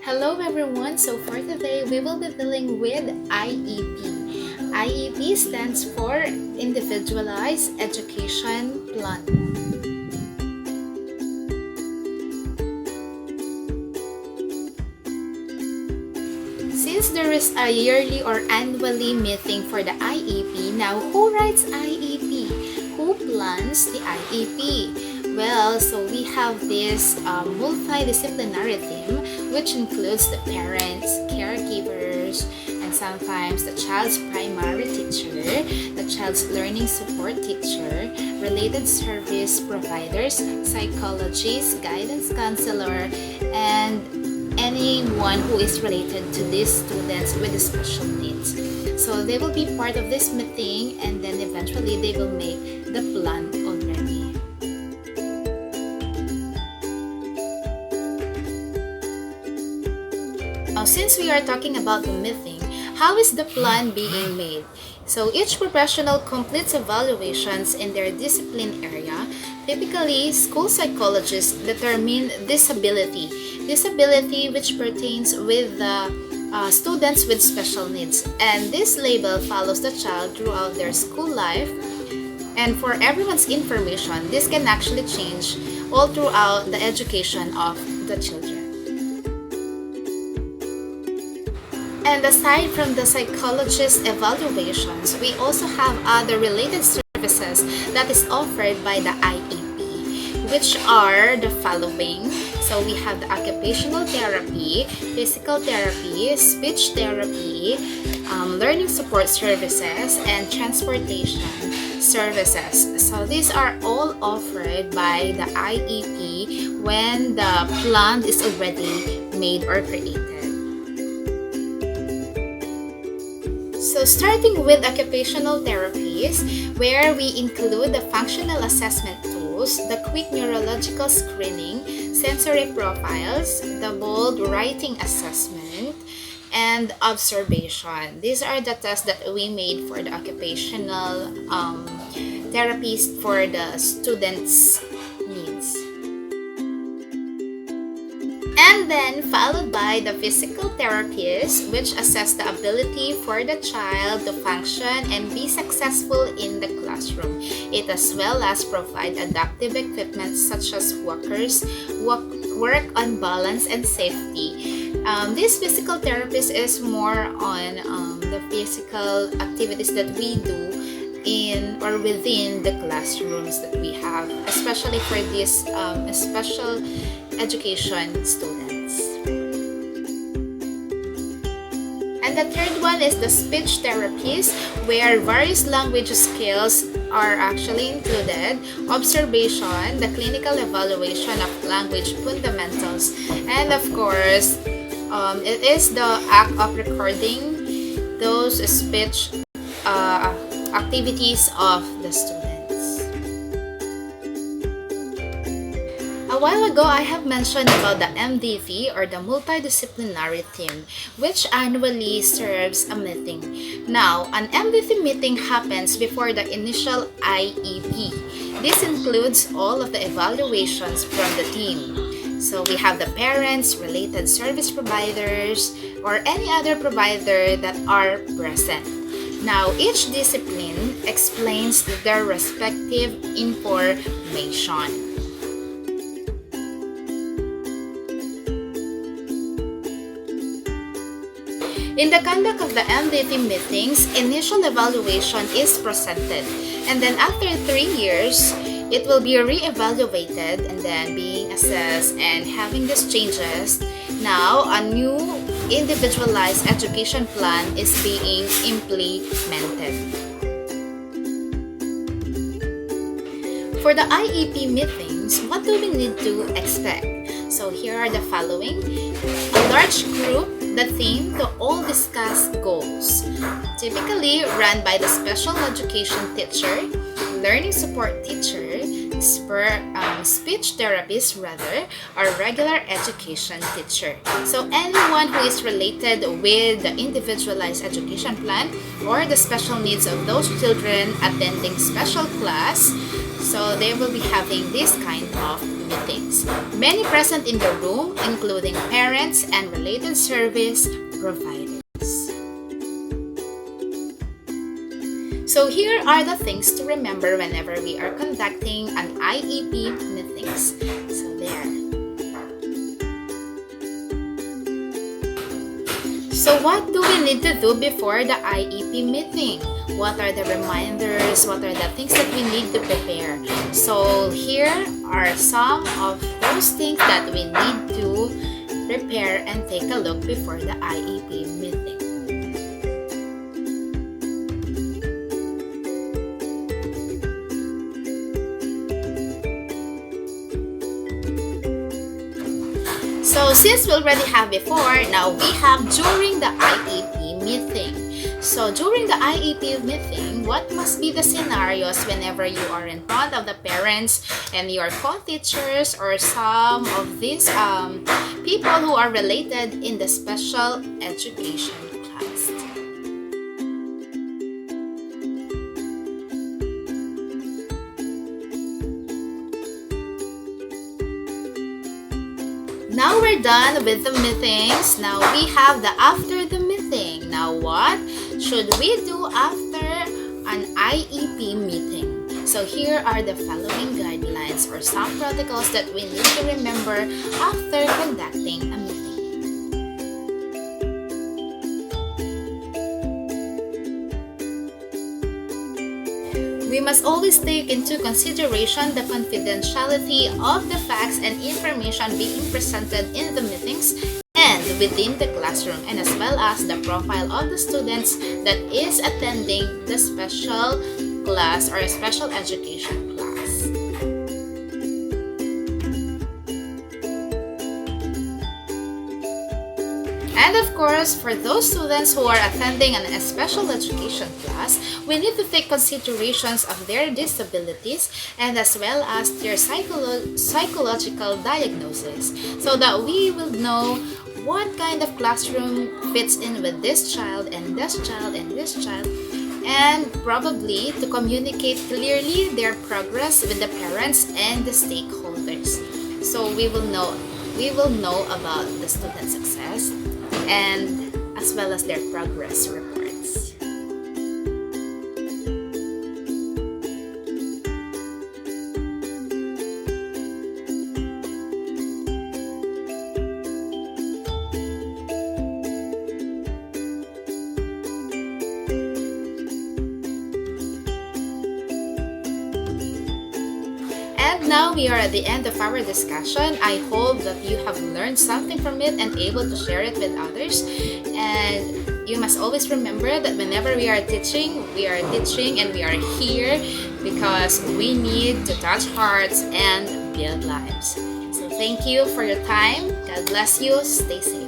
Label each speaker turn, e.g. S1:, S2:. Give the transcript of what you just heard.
S1: Hello everyone, so for today we will be dealing with IEP. IEP stands for Individualized Education Plan. Since there is a yearly or annually meeting for the IEP, now who writes IEP? Who plans the IEP? Well, so we have this multidisciplinary team which includes the parents, caregivers, and sometimes the child's primary teacher, the child's learning support teacher, related service providers, psychologists, guidance counselor, and anyone who is related to these students with special needs. So they will be part of this meeting and then eventually they will make the plan already. Now, since we are talking about the meeting, how is the plan being made? So each professional completes evaluations in their discipline area. Typically, school psychologists determine disability which pertains with the students with special needs, and this label follows the child throughout their school life. And for everyone's information, this can actually change all throughout the education of the children. And aside from the psychologist evaluations, we also have other related services that is offered by the IEP, which are the following. So we have the occupational therapy, physical therapy, speech therapy, learning support services, and transportation services. So these are all offered by the IEP when the plan is already made or created. So starting with occupational therapies, where we include the functional assessment tools, the quick neurological screening, sensory profiles, the bold writing assessment, and observation. These are the tests that we made for the occupational therapies for the students' needs. And then followed by the physical therapies, which assess the ability for the child to function and be successful in the classroom. It as well as provide adaptive equipment such as walkers, work on balance and safety. This physical therapist is more on the physical activities that we do in or within the classrooms that we have, especially for these special education students. And the third one is the speech therapies, where various language skills are actually included, observation, the clinical evaluation of language fundamentals, and of course, it is the act of recording those speech activities of the students. A while ago, I have mentioned about the MDV or the multidisciplinary team, which annually serves a meeting. Now, an MDV meeting happens before the initial IEP. This includes all of the evaluations from the team. So we have the parents, related service providers, or any other provider that are present. Now, each discipline explains their respective information. In the conduct of the MDT meetings, initial evaluation is presented, and then after 3 years, it will be re-evaluated and then being assessed and having these changes. Now, a new individualized education plan is being implemented. For the IEP meetings, what do we need to expect? So here are the following. A large group, the theme to all discuss goals, typically run by the special education teacher, learning support teacher, speech therapist or regular education teacher. So anyone who is related with the individualized education plan or the special needs of those children attending special class, So they will be having this kind of meetings. Many present in the room, including parents and related service providers. So here are the things to remember whenever we are conducting an IEP meetings. So there. So what do we need to do before the IEP meeting? What are the reminders? What are the things that we need to prepare? So here are some of those things that we need to prepare and take a look before the IEP meeting. So since we already have before, now we have during the IEP meeting. So during the IEP meeting, what must be the scenarios whenever you are in front of the parents and your co-teachers or some of these people who are related in the special education class? Now we're done with the meetings. Now we have the after the meeting. Now what should we do after an IEP meeting? So here are the following guidelines or some protocols that we need to remember after conducting a meeting. We must always take into consideration the confidentiality of the facts and information being presented in the meetings and within the classroom, and as well as the profile of the students that is attending the special class or a special education class. And of course, for those students who are attending a special education class, we need to take considerations of their disabilities and as well as their psychological diagnosis, so that we will know what kind of classroom fits in with this child and this child and this child, and probably to communicate clearly their progress with the parents and the stakeholders. So we will know about the student success and as well as their progress reports. And now we are at the end of our discussion. I hope that you have learned something from it and able to share it with others. And you must always remember that whenever we are teaching and we are here because we need to touch hearts and build lives. So thank you for your time. God bless you. Stay safe.